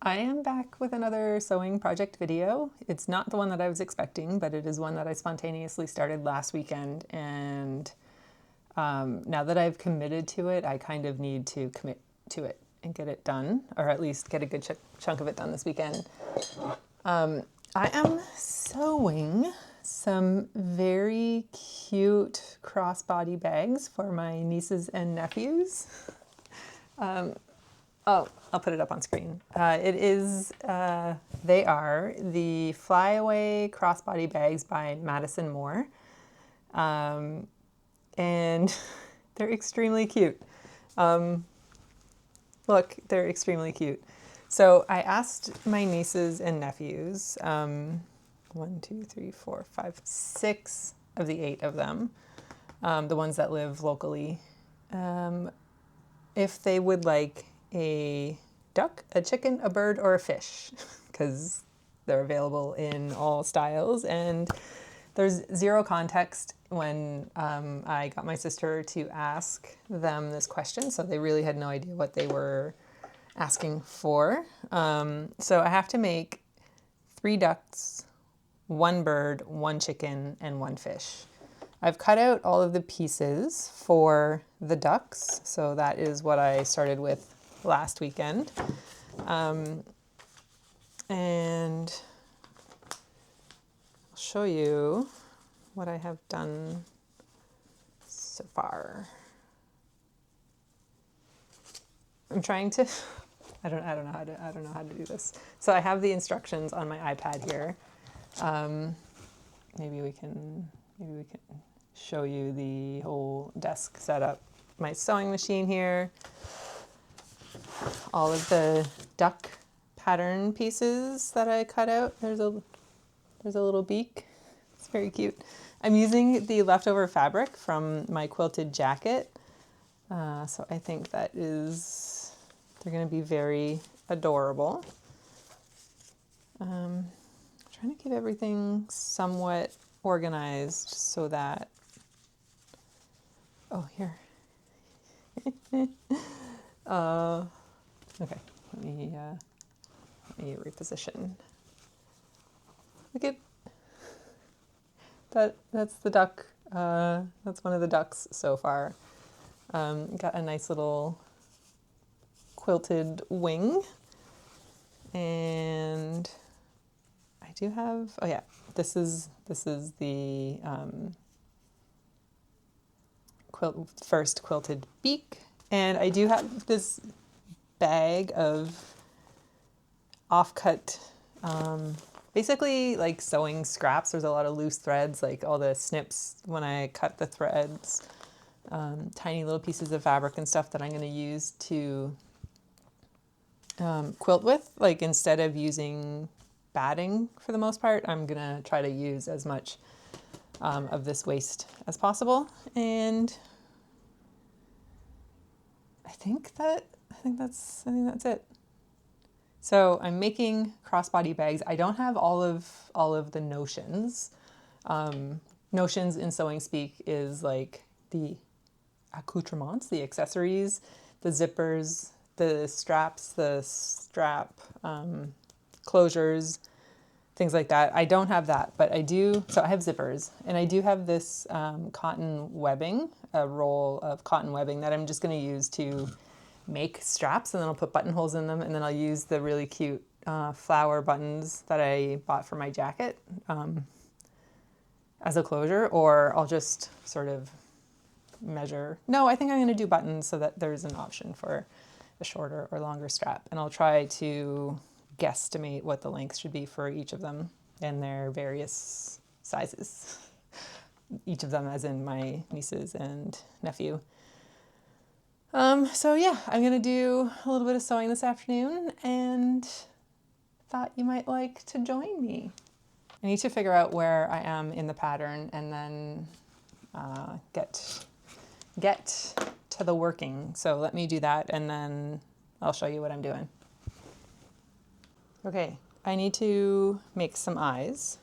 I am back with another sewing project video. It's not the one that I was expecting, but it is one that I spontaneously started last weekend, and now that I've committed to it, I kind of need to commit to it and get it done, or at least get a good chunk of it done this weekend. I am sewing some very cute crossbody bags for my nieces and nephews. Oh, I'll put it up on screen. They are the Flyaway Crossbody Bags by Madison Moore. And they're extremely cute. Look, they're extremely cute. So I asked my nieces and nephews, 1, 2, 3, 4, 5, 6 of the 8 of them, the ones that live locally, if they would like a duck, a chicken, a bird, or a fish, because they're available in all styles. And there's zero context when I got my sister to ask them this question, so they really had no idea what they were asking for. So I have to make 3 ducks, 1 bird, 1 chicken, and 1 fish. I've cut out all of the pieces for the ducks, so that is what I started with last weekend. And I'll show you what I have done so far. I'm trying to I don't know how to do this. So I have the instructions on my iPad here. Maybe we can show you the whole desk setup. My sewing machine here, all of the duck pattern pieces that I cut out. There's a little beak. It's very cute. I'm using the leftover fabric from my quilted jacket. So I think they're going to be very adorable. Trying to keep everything somewhat organized so that, here. Okay, let me reposition. Look at that. That's the duck. That's one of the ducks so far. Got a nice little quilted wing, and I do have. Oh yeah, this is the first quilted beak, and I do have this bag of offcut, basically like sewing scraps. There's a lot of loose threads, like all the snips when I cut the threads, tiny little pieces of fabric and stuff that I'm going to use to quilt with. Like, instead of using batting for the most part, I'm going to try to use as much of this waste as possible. And I think that's it. So I'm making crossbody bags. I don't have all of the notions. Notions in sewing speak is like the accoutrements, the accessories, the zippers, the straps, the strap closures, things like that. I don't have that, but I do. So I have zippers, and I do have this cotton webbing, a roll of cotton webbing that I'm just going to use to make straps, and then I'll put buttonholes in them, and then I'll use the really cute flower buttons that I bought for my jacket as a closure, or I'll just sort of measure. No, I think I'm going to do buttons so that there's an option for a shorter or longer strap, and I'll try to guesstimate what the length should be for each of them and their various sizes. Each of them as in my nieces and nephew. So yeah, I'm going to do a little bit of sewing this afternoon, and thought you might like to join me. I need to figure out where I am in the pattern, and then get to the working. So let me do that, and then I'll show you what I'm doing. Okay, I need to make some eyes.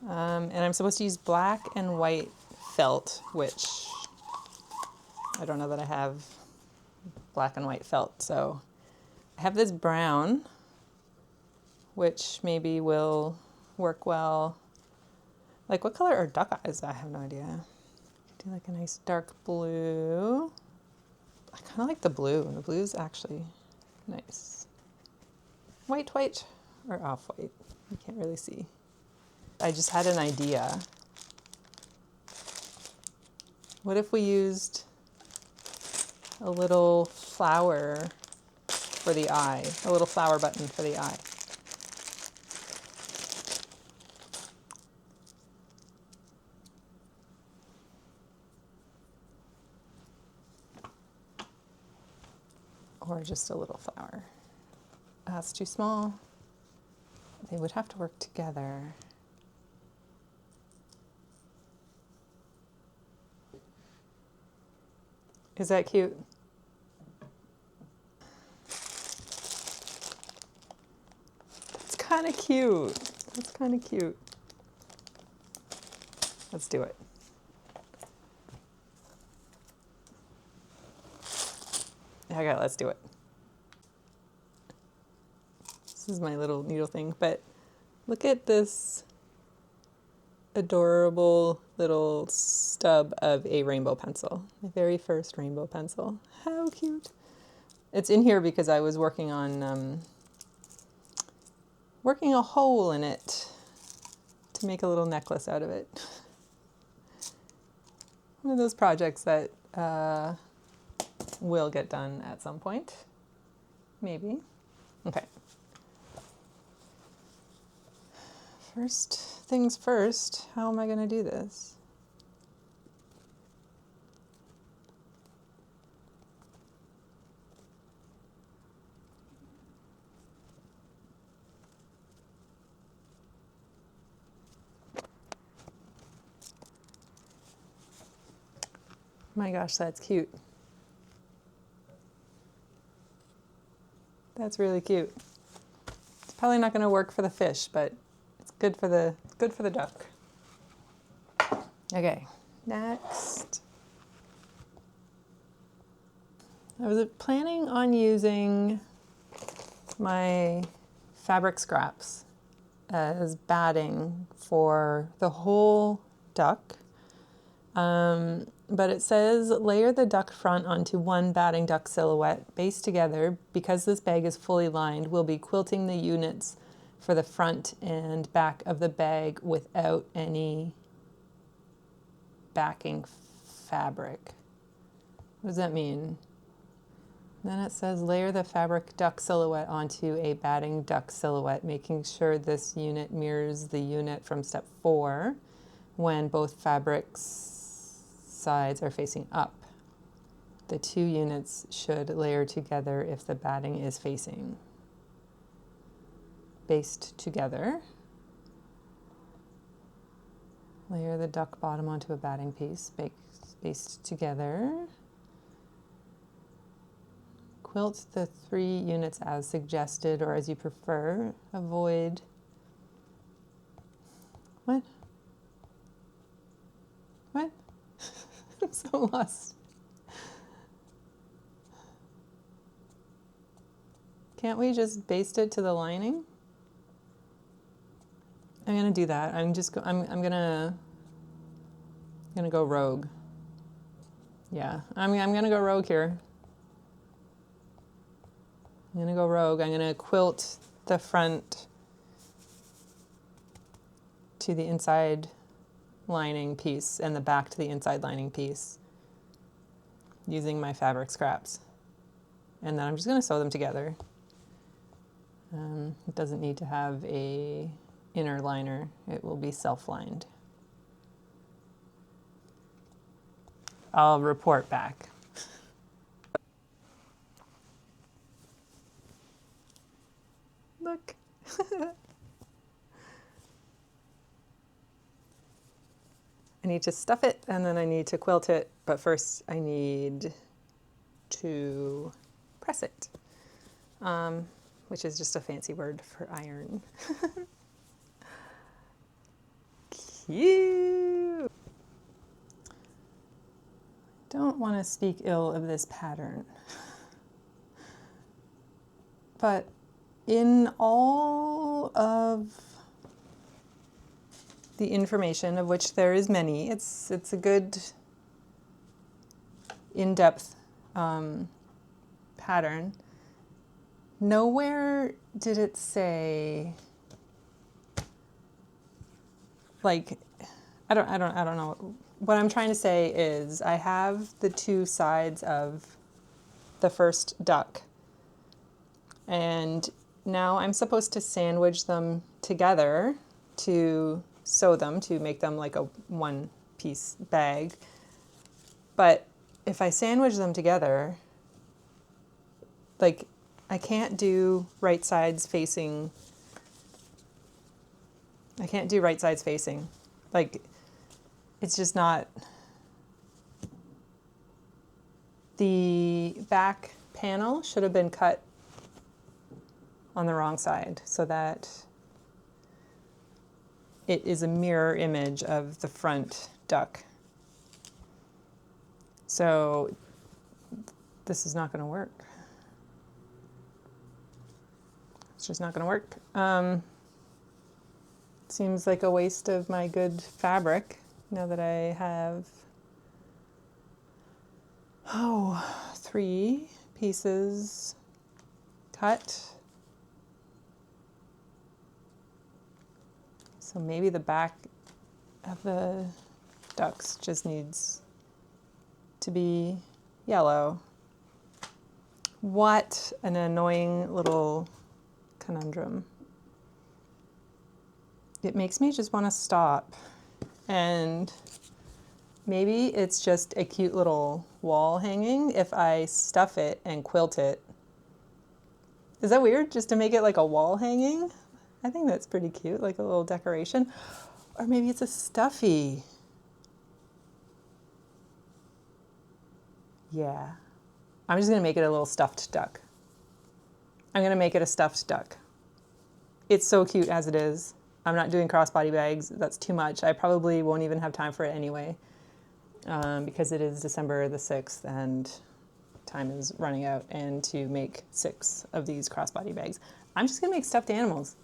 And I'm supposed to use black and white felt, which I don't know that I have black and white felt, so I I have this brown, which maybe will work well. Like, what color are duck eyes? I have no idea. Do like a nice dark blue. I kind of like the blue. The blue's actually nice. White or off-white. You can't really see. I just had an idea. What if we used a little flower for the eye, a little flower button for the eye? Or just a little flower. That's too small. They would have to work together. Is that cute? That's kind of cute. That's kind of cute. Let's do it. Okay, let's do it. This is my little needle thing, but look at this adorable little stub of a rainbow pencil. My very first rainbow pencil. How cute. It's in here because I was working on working a hole in it to make a little necklace out of it. One of those projects that will get done at some point. Maybe. Okay. First things first, how am I going to do this? My gosh, that's cute. That's really cute. It's probably not going to work for the fish, but it's good for the duck. Okay, next. I was planning on using my fabric scraps as batting for the whole duck. But it says layer the duck front onto one batting duck silhouette, baste together. Because this bag is fully lined, we'll be quilting the units for the front and back of the bag without any backing fabric. What does that mean? Then it says layer the fabric duck silhouette onto a batting duck silhouette, making sure this unit mirrors the unit from step 4 when both fabrics sides are facing up. The 2 units should layer together if the batting is facing. Baste together. Layer the duck bottom onto a batting piece. Baste together. Quilt the 3 units as suggested or as you prefer. Avoid. What? What? I'm so lost. Can't we just baste it to the lining? I'm gonna do that. I'm gonna go rogue. Yeah, I'm gonna go rogue here. I'm gonna go rogue. I'm gonna quilt the front to the inside lining piece and the back to the inside lining piece using my fabric scraps. And then I'm just gonna sew them together. It doesn't need to have a inner liner. It will be self-lined. I'll report back. Look. I need to stuff it and then I need to quilt it, but first I need to press it, which is just a fancy word for iron. Cute! Don't want to speak ill of this pattern, But in all of the information, of which there is many, it's a good in-depth pattern. Nowhere did it say, like, I don't know. What I'm trying to say is I have the two sides of the first duck, and now I'm supposed to sandwich them together to sew them, to make them like a one-piece bag. But if I sandwich them together, like, I can't do right sides facing. I can't do right sides facing. Like, it's just not. The back panel should have been cut on the wrong side so that it is a mirror image of the front duck. So this is not going to work. It's just not going to work. Seems like a waste of my good fabric now that I have 3 pieces cut. So maybe the back of the ducks just needs to be yellow. What an annoying little conundrum. It makes me just want to stop. And maybe it's just a cute little wall hanging if I stuff it and quilt it. Is that weird? Just to make it like a wall hanging? I think that's pretty cute, like a little decoration. Or maybe it's a stuffy. Yeah. I'm just going to make it a little stuffed duck. I'm going to make it a stuffed duck. It's so cute as it is. I'm not doing crossbody bags. That's too much. I probably won't even have time for it anyway, because it is December the 6th and time is running out, and to make 6 of these crossbody bags. I'm just going to make stuffed animals.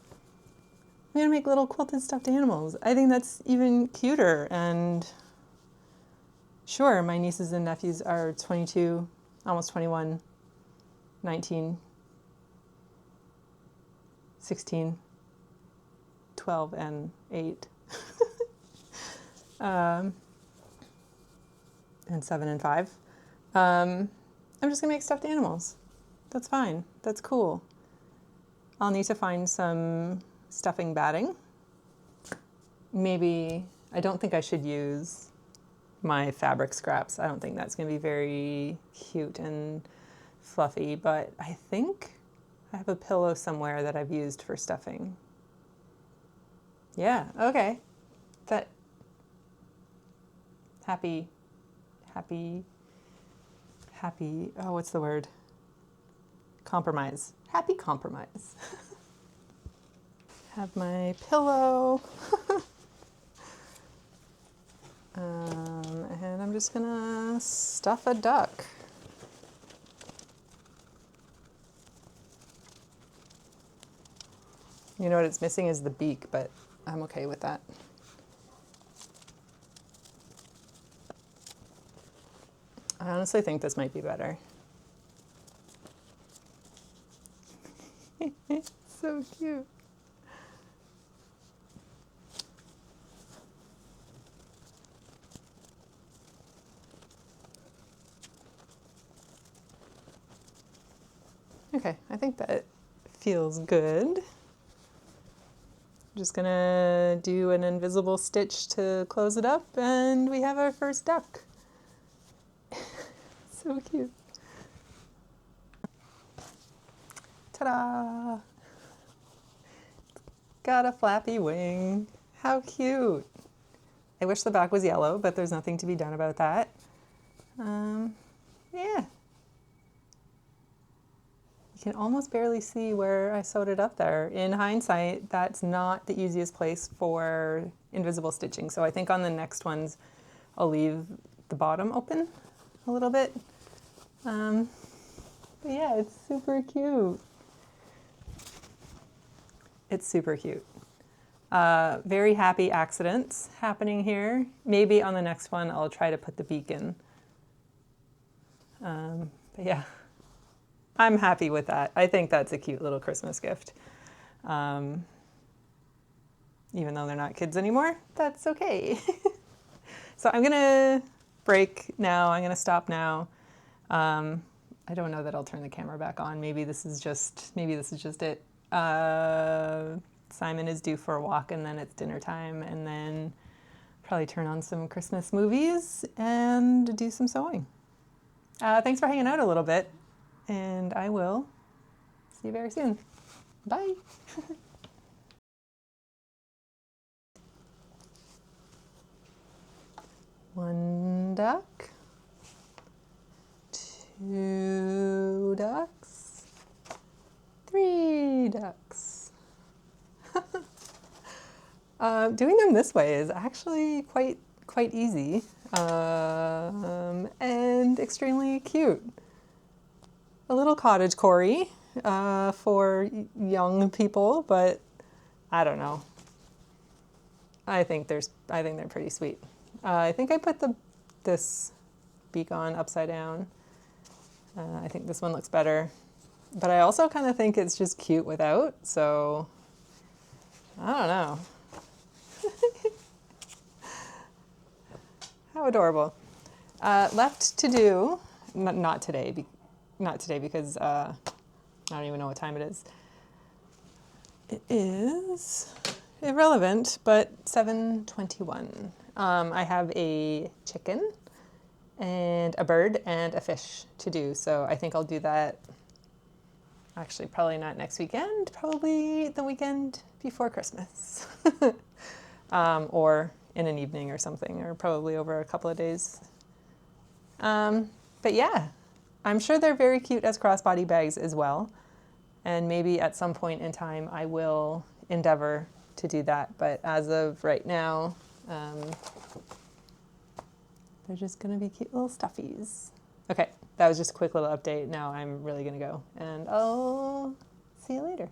I'm going to make little quilted stuffed animals. I think that's even cuter. And sure, my nieces and nephews are 22, almost 21, 19, 16, 12, and 8. And 7 and 5. I'm just going to make stuffed animals. That's fine. That's cool. I'll need to find some stuffing batting. Maybe, I don't think I should use my fabric scraps. I don't think that's going to be very cute and fluffy, but I think I have a pillow somewhere that I've used for stuffing. Yeah, okay. That happy, oh, what's the word? Compromise. Happy compromise. Have my pillow. And I'm just gonna stuff a duck. You know what it's missing is the beak, but I'm okay with that. I honestly think this might be better. So cute. Okay, I think that feels good. Just gonna do an invisible stitch to close it up, and we have our first duck. So cute. Ta-da! Got a flappy wing. How cute. I wish the back was yellow, but there's nothing to be done about that. Yeah. You can almost barely see where I sewed it up there. In hindsight, that's not the easiest place for invisible stitching. So I think on the next ones, I'll leave the bottom open a little bit. But yeah, it's super cute. It's super cute. Very happy accidents happening here. Maybe on the next one I'll try to put the beacon. But yeah, I'm happy with that. I think that's a cute little Christmas gift. Even though they're not kids anymore, that's okay. So I'm gonna break now. I'm gonna stop now. I don't know that I'll turn the camera back on. Maybe this is just it. Simon is due for a walk, and then it's dinner time, and then probably turn on some Christmas movies and do some sewing. Thanks for hanging out a little bit, and I will see you very soon. Bye. One duck, two ducks, three ducks. Doing them this way is actually quite easy and extremely cute. A little cottage Cory for young people, but I don't know. I think they're pretty sweet. I think I put this beak on upside down. I think this one looks better, but I also kind of think it's just cute without. So I don't know. How adorable. Left to do, not today because I don't even know what time it is. It is irrelevant, but 7:21. I have a chicken and a bird and a fish to do, so I think I'll do that. Actually, probably not next weekend, probably the weekend before Christmas. Or in an evening or something, or probably over a couple of days. But yeah, I'm sure they're very cute as crossbody bags as well. And maybe at some point in time I will endeavor to do that. But as of right now, they're just going to be cute little stuffies. Okay, that was just a quick little update. Now I'm really going to go, and I'll see you later.